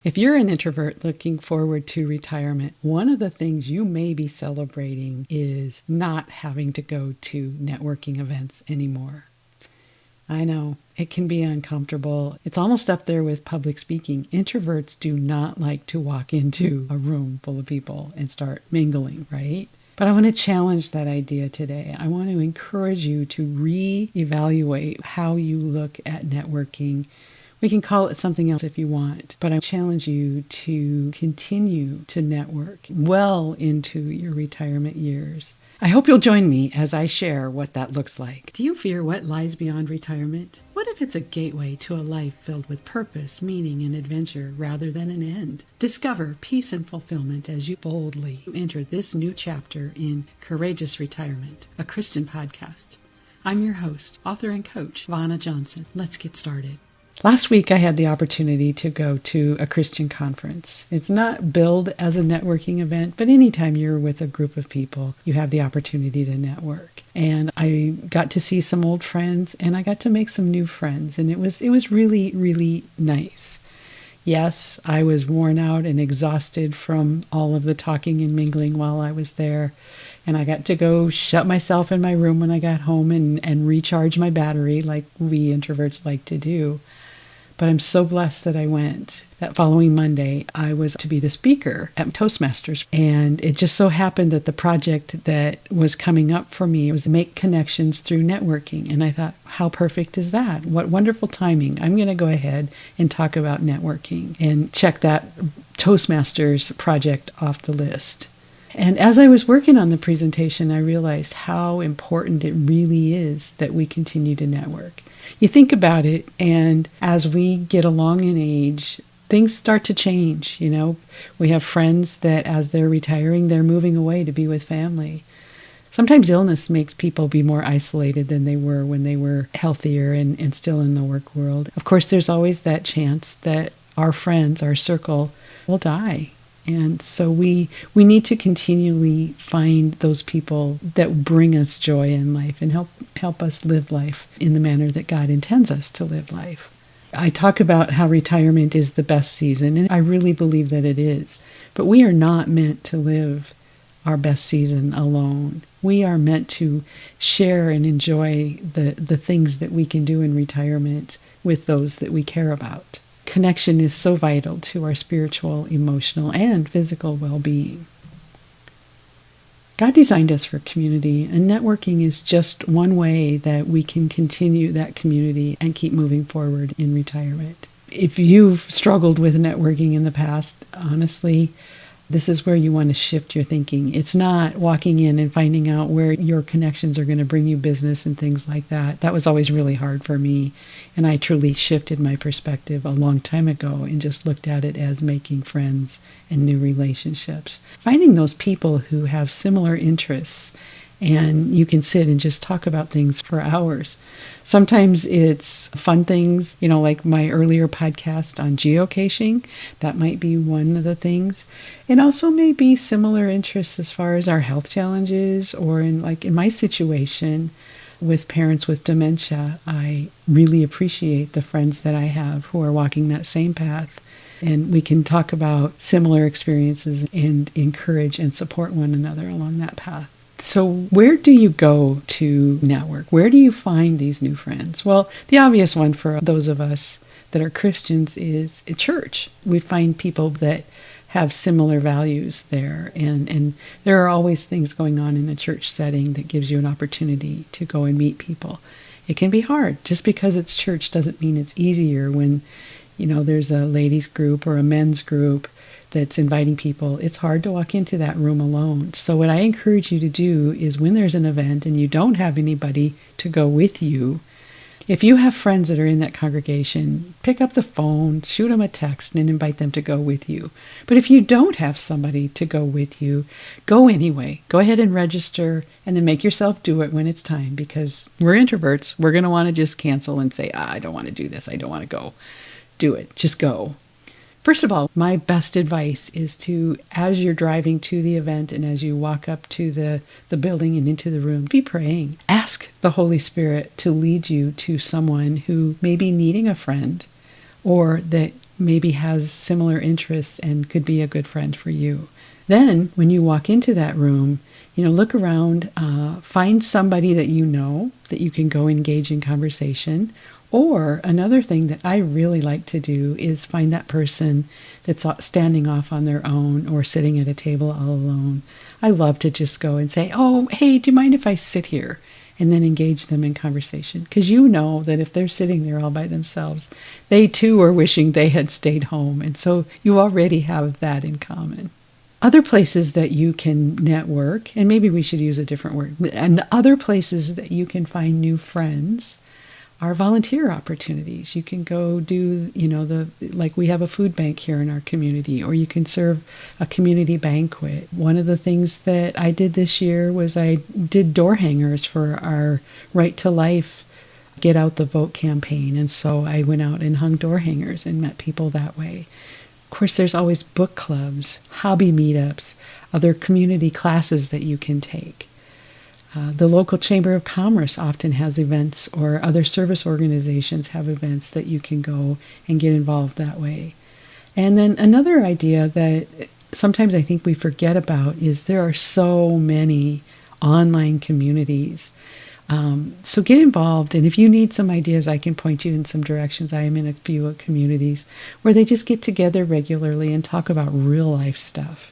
If you're an introvert looking forward to retirement, one of the things you may be celebrating is not having to go to networking events anymore. I know, it can be uncomfortable. It's almost up there with public speaking. Introverts do not like to walk into a room full of people and start mingling, right? But I want to challenge that idea today. I want to encourage you to reevaluate how you look at networking. We can call it something else if you want, but I challenge you to continue to network well into your retirement years. I hope you'll join me as I share what that looks like. Do you fear what lies beyond retirement? What if it's a gateway to a life filled with purpose, meaning, and adventure rather than an end? Discover peace and fulfillment as you boldly enter this new chapter in Courageous Retirement, a Christian podcast. I'm your host, author and coach, Vona Johnson. Let's get started. Last week, I had the opportunity to go to a Christian conference. It's not billed as a networking event, but anytime you're with a group of people, you have the opportunity to network. And I got to see some old friends, and I got to make some new friends, and it was really, really nice. Yes, I was worn out and exhausted from all of the talking and mingling while I was there. And I got to go shut myself in my room when I got home and recharge my battery like we introverts like to do. But I'm so blessed that I went. That following Monday, I was to be the speaker at Toastmasters. And it just so happened that the project that was coming up for me was to make connections through networking. And I thought, how perfect is that? What wonderful timing. I'm going to go ahead and talk about networking and check that Toastmasters project off the list. And as I was working on the presentation, I realized how important it really is that we continue to network. You think about it, and as we get along in age, things start to change. You know, we have friends that as they're retiring, they're moving away to be with family. Sometimes illness makes people be more isolated than they were when they were healthier and still in the work world. Of course, there's always that chance that our friends, our circle, will die. And so we need to continually find those people that bring us joy in life and help us live life in the manner that God intends us to live life. I talk about how retirement is the best season, and I really believe that it is. But we are not meant to live our best season alone. We are meant to share and enjoy the things that we can do in retirement with those that we care about. Connection is so vital to our spiritual, emotional, and physical well-being. God designed us for community, and networking is just one way that we can continue that community and keep moving forward in retirement. If you've struggled with networking in the past, honestly, this is where you want to shift your thinking. It's not walking in and finding out where your connections are going to bring you business and things like that. That was always really hard for me. And I truly shifted my perspective a long time ago and just looked at it as making friends and new relationships. Finding those people who have similar interests, and you can sit and just talk about things for hours. Sometimes it's fun things, like my earlier podcast on geocaching. That might be one of the things. It also may be similar interests as far as our health challenges, or in my situation with parents with dementia, I really appreciate the friends that I have who are walking that same path. And we can talk about similar experiences and encourage and support one another along that path. So where do you go to network? Where do you find these new friends? Well, the obvious one for those of us that are Christians is a church. We find people that have similar values there. And there are always things going on in a church setting that gives you an opportunity to go and meet people. It can be hard. Just because it's church doesn't mean it's easier when, there's a ladies group or a men's group that's inviting people. It's hard to walk into that room alone. So what I encourage you to do is when there's an event and you don't have anybody to go with you, if you have friends that are in that congregation, pick up the phone, shoot them a text, and invite them to go with you. But if you don't have somebody to go with you, go anyway. Go ahead and register, and then make yourself do it when it's time, because we're introverts. We're going to want to just cancel and say, I don't want to do this. I don't want to go. Do it. Just go. First of all, my best advice is to, as you're driving to the event and as you walk up to the building and into the room, be praying. Ask the Holy Spirit to lead you to someone who may be needing a friend or that maybe has similar interests and could be a good friend for you. Then, when you walk into that room, look around, find somebody that you know that you can go engage in conversation. Or another thing that I really like to do is find that person that's standing off on their own or sitting at a table all alone. I love to just go and say, oh, hey, do you mind if I sit here? And then engage them in conversation. Because you know that if they're sitting there all by themselves, they too are wishing they had stayed home. And so you already have that in common. Other places that you can network, and maybe we should use a different word, and other places that you can find new friends are volunteer opportunities. You can go do, like we have a food bank here in our community, or you can serve a community banquet. One of the things that I did this year was I did door hangers for our Right to Life Get Out the Vote campaign. And so I went out and hung door hangers and met people that way. Of course, there's always book clubs, hobby meetups, other community classes that you can take. The local Chamber of Commerce often has events, or other service organizations have events that you can go and get involved that way. And then another idea that sometimes I think we forget about is there are so many online communities. So get involved, and if you need some ideas, I can point you in some directions. I am in a few communities where they just get together regularly and talk about real life stuff.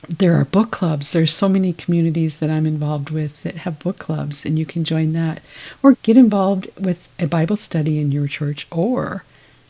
There are book clubs. There's so many communities that I'm involved with that have book clubs, and you can join that. Or get involved with a Bible study in your church, or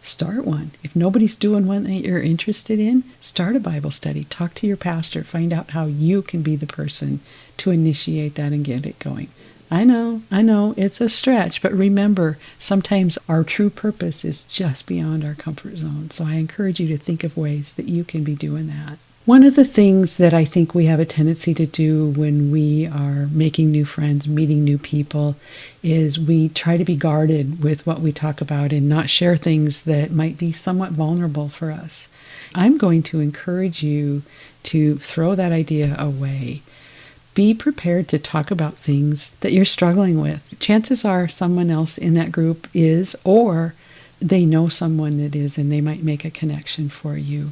start one. If nobody's doing one that you're interested in, start a Bible study. Talk to your pastor. Find out how you can be the person to initiate that and get it going. I know, it's a stretch, but remember, sometimes our true purpose is just beyond our comfort zone. So I encourage you to think of ways that you can be doing that. One of the things that I think we have a tendency to do when we are making new friends, meeting new people, is we try to be guarded with what we talk about and not share things that might be somewhat vulnerable for us. I'm going to encourage you to throw that idea away. Be prepared to talk about things that you're struggling with. Chances are someone else in that group is, or they know someone that is, and they might make a connection for you.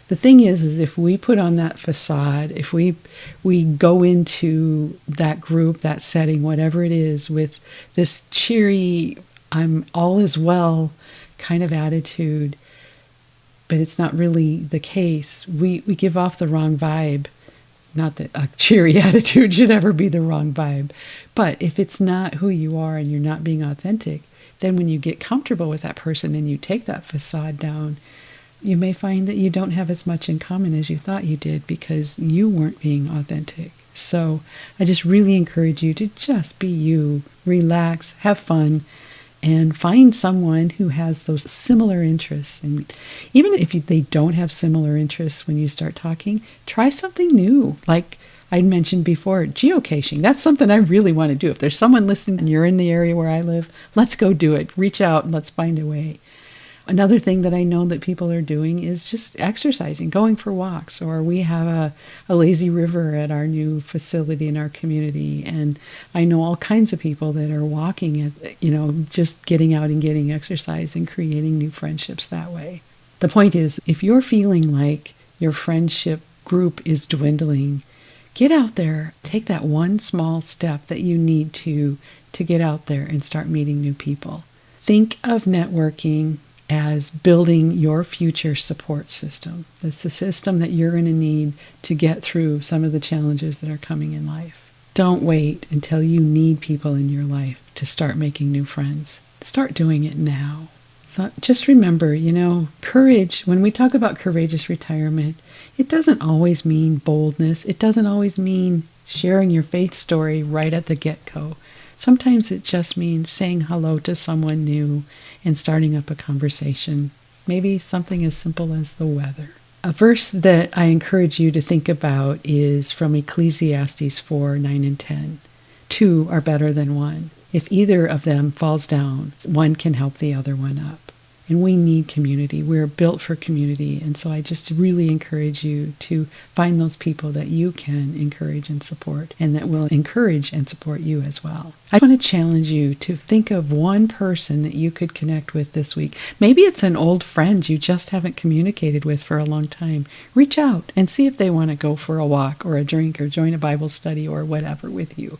The thing is if we put on that facade, if we go into that group, that setting, whatever it is, with this cheery, I'm all is well kind of attitude, but it's not really the case, we give off the wrong vibe. Not that a cheery attitude should ever be the wrong vibe, but if it's not who you are and you're not being authentic, then when you get comfortable with that person and you take that facade down, you may find that you don't have as much in common as you thought you did because you weren't being authentic. So I just really encourage you to just be you, relax, have fun, and find someone who has those similar interests. And even if they don't have similar interests when you start talking, try something new. Like I mentioned before, geocaching. That's something I really want to do. If there's someone listening and you're in the area where I live, let's go do it. Reach out and let's find a way. Another thing that I know that people are doing is just exercising, going for walks, or we have a lazy river at our new facility in our community. And I know all kinds of people that are walking, just getting out and getting exercise and creating new friendships that way. The point is, if you're feeling like your friendship group is dwindling, get out there, take that one small step that you need to get out there and start meeting new people. Think of networking as building your future support system. It's a system that you're going to need to get through some of the challenges that are coming in life. Don't wait until you need people in your life to start making new friends. Start doing it now. So just remember, courage, when we talk about courageous retirement, it doesn't always mean boldness. It doesn't always mean sharing your faith story right at the get-go. Sometimes it just means saying hello to someone new and starting up a conversation. Maybe something as simple as the weather. A verse that I encourage you to think about is from Ecclesiastes 4, 9 and 10. 2 are better than 1. If either of them falls down, one can help the other one up. And we need community. We're built for community. And so I just really encourage you to find those people that you can encourage and support, and that will encourage and support you as well. I want to challenge you to think of one person that you could connect with this week. Maybe it's an old friend you just haven't communicated with for a long time. Reach out and see if they want to go for a walk or a drink or join a Bible study or whatever with you.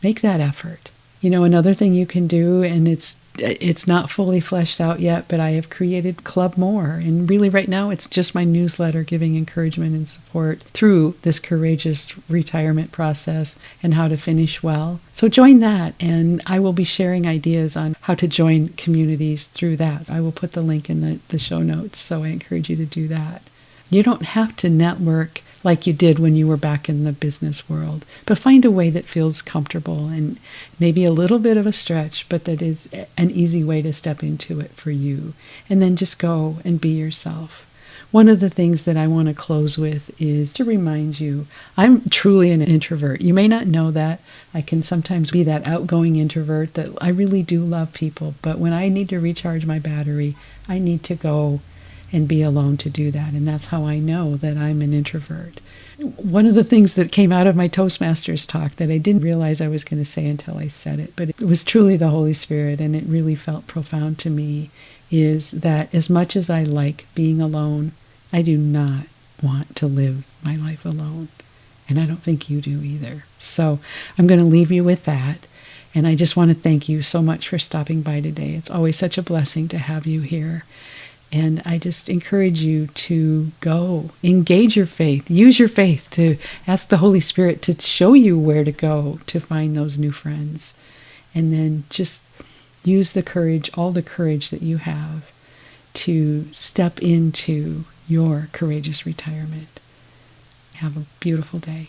Make that effort. You know, another thing you can do, and it's not fully fleshed out yet, but I have created Club More. And really right now it's just my newsletter giving encouragement and support through this courageous retirement process and how to finish well. So join that, and I will be sharing ideas on how to join communities through that. I will put the link in the show notes, so I encourage you to do that. You don't have to network like you did when you were back in the business world, but find a way that feels comfortable and maybe a little bit of a stretch, but that is an easy way to step into it for you. And then just go and be yourself. One of the things that I want to close with is to remind you, I'm truly an introvert. You may not know that. I can sometimes be that outgoing introvert that I really do love people, but when I need to recharge my battery, I need to go and be alone to do that. And that's how I know that I'm an introvert. One of the things that came out of my Toastmasters talk that I didn't realize I was going to say until I said it, but it was truly the Holy Spirit, and it really felt profound to me, is that as much as I like being alone, I do not want to live my life alone. And I don't think you do either. So I'm going to leave you with that. And I just want to thank you so much for stopping by today. It's always such a blessing to have you here. And I just encourage you to go, engage your faith, use your faith to ask the Holy Spirit to show you where to go to find those new friends. And then just use the courage, all the courage that you have to step into your courageous retirement. Have a beautiful day.